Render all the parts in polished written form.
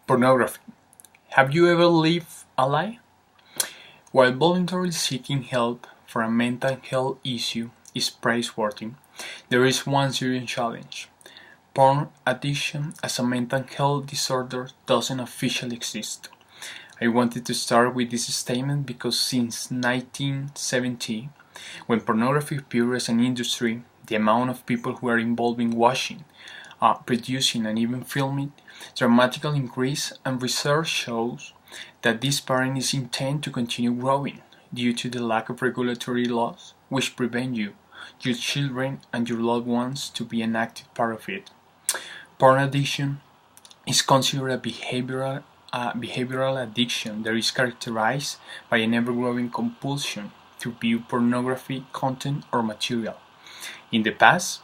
Pornography. Have you ever lived a lie? While voluntarily seeking help for a mental health issue is praiseworthy, there is one serious challenge. Porn addiction as a mental health disorder doesn't officially exist. I wanted to start with this statement because since 1970, when pornography appeared as an industry, the amount of people who are involved in watching, producing, and even filming dramatically increased, and research shows that this pattern is intended to continue growing due to the lack of regulatory laws which prevent you, your children, and your loved ones to be an active part of it. Porn addiction is considered a behavioral addiction that is characterized by an ever-growing compulsion to view pornography content or material. In the past,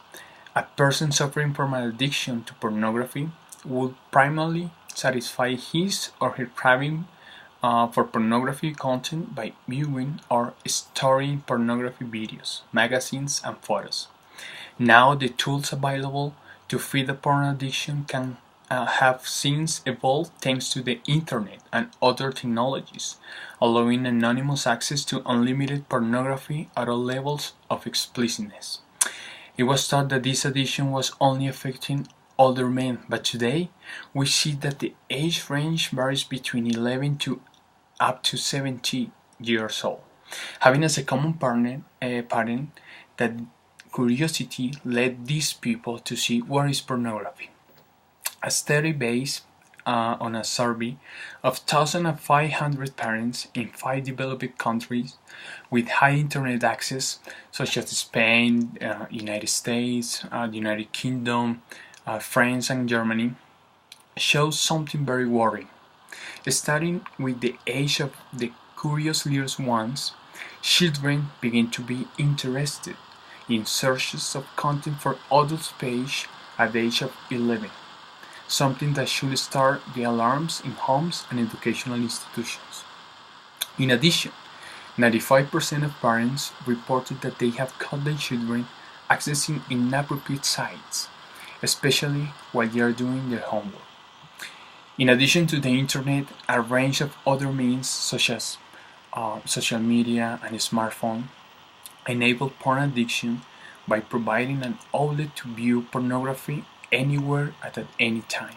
a person suffering from an addiction to pornography would primarily satisfy his or her craving for pornography content by viewing or storing pornography videos, magazines, and photos. Now, the tools available to feed the porn addiction can have since evolved thanks to the internet and other technologies, allowing anonymous access to unlimited pornography at all levels of explicitness. It was thought that this addiction was only affecting older men, but today we see that the age range varies between 11 to up to 70 years old, having as a common pattern that curiosity led these people to see what is pornography. A study based on a survey of 1,500 parents in 5 developed countries with high internet access, such as Spain, United States, the United Kingdom, France, and Germany, shows something very worrying. Starting with the age of the curious little ones, children begin to be interested in searches of content for adult page at the age of 11, something that should start the alarms in homes and educational institutions. In addition, 95% of parents reported that they have caught their children accessing inappropriate sites, especially while they are doing their homework. In addition to the internet, a range of other means such as social media and smartphone enable porn addiction by providing an outlet to view pornography anywhere at any time.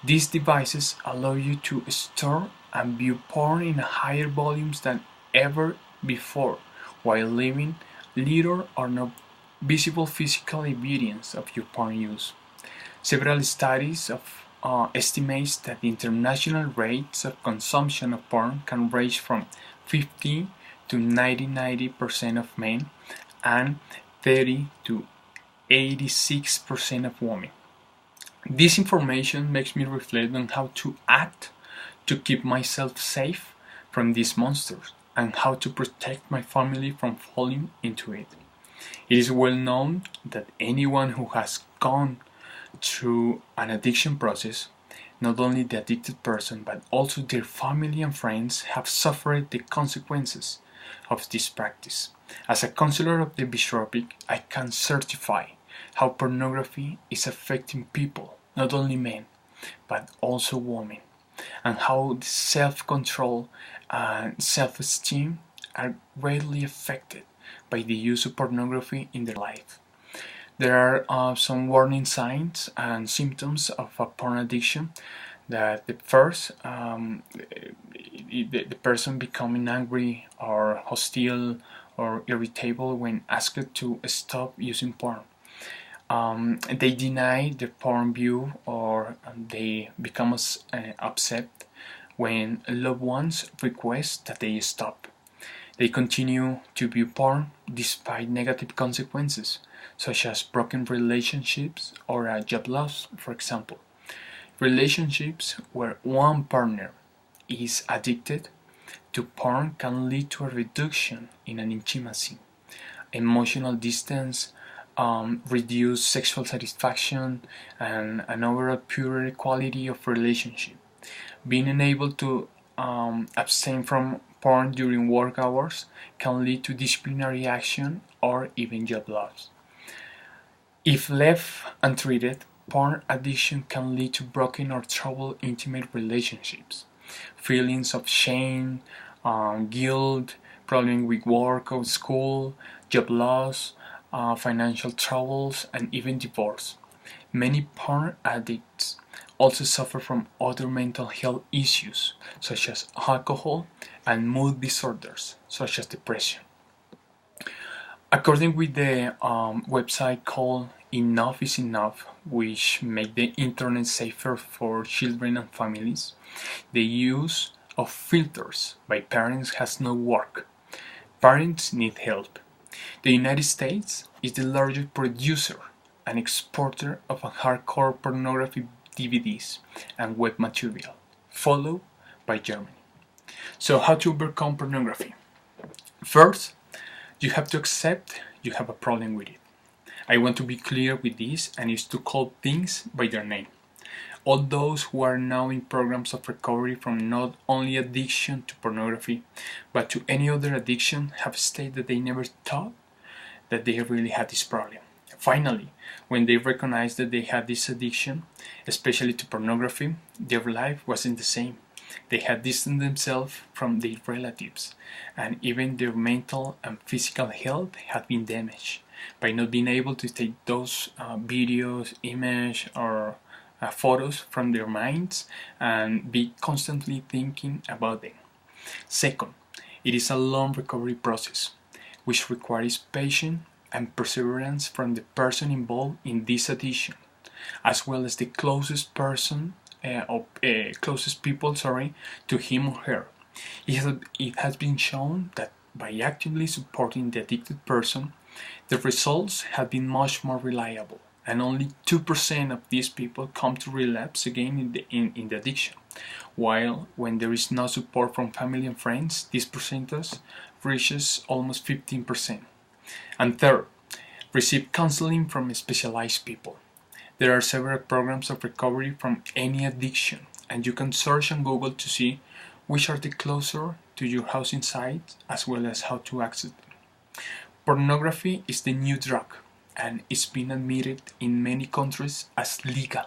These devices allow you to store and view porn in higher volumes than ever before while leaving little or no visible physical evidence of your porn use. Several studies estimates that the international rates of consumption of porn can range from 50 to 90% of men and 30 to 86% of women. This information makes me reflect on how to act to keep myself safe from these monsters and how to protect my family from falling into it. It is well known that anyone who has gone through an addiction process, not only the addicted person but also their family and friends have suffered the consequences of this practice. As a counselor of the bishopric, I can certify how pornography is affecting people, not only men, but also women, and how self-control and self-esteem are greatly affected by the use of pornography in their life. There are some warning signs and symptoms of a porn addiction. That the first, the person becoming angry or hostile or irritable when asked to stop using porn. They deny the porn view or they become upset when loved ones request that they stop. They continue to view porn despite negative consequences, such as broken relationships or a job loss, for example. Relationships where one partner is addicted to porn can lead to a reduction in an intimacy, emotional distance, reduced sexual satisfaction, and an overall poorer quality of relationship. Being unable to abstain from porn during work hours can lead to disciplinary action or even job loss. If left untreated, porn addiction can lead to broken or troubled intimate relationships, feelings of shame, guilt, problems with work or school, job loss, financial troubles, and even divorce. Many porn addicts also suffer from other mental health issues such as alcohol and mood disorders such as depression. According with the website called Enough is Enough, which make the internet safer for children and families, the use of filters by parents has no work. Parents need help. The United States is the largest producer and exporter of hardcore pornography DVDs and web material, followed by Germany. So how to overcome pornography? First, you have to accept you have a problem with it. I want to be clear with this, and is to call things by their name. All those who are now in programs of recovery from not only addiction to pornography, but to any other addiction have stated that they never thought that they really had this problem. Finally, when they recognized that they had this addiction, especially to pornography, their life wasn't the same. They had distanced themselves from their relatives, and even their mental and physical health had been damaged by not being able to take those videos, images, or photos from their minds and be constantly thinking about them. Second, it is a long recovery process, which requires patience and perseverance from the person involved in this addiction, as well as the closest person closest people to him or her. It has been shown that by actively supporting the addicted person, the results have been much more reliable, and only 2% of these people come to relapse again in the addiction, while when there is no support from family and friends, this percentage reaches almost 15%. And third, receive counseling from specialized people. There are several programs of recovery from any addiction, and you can search on Google to see which are the closer to your housing site, as well as how to access them. Pornography is the new drug, and it's been admitted in many countries as legal.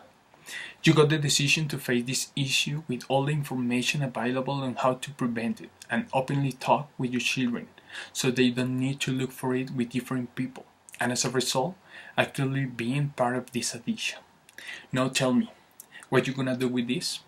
You got the decision to face this issue with all the information available on how to prevent it, and openly talk with your children, so they don't need to look for it with different people, and as a result, actually being part of this addiction. Now tell me, what you gonna do with this?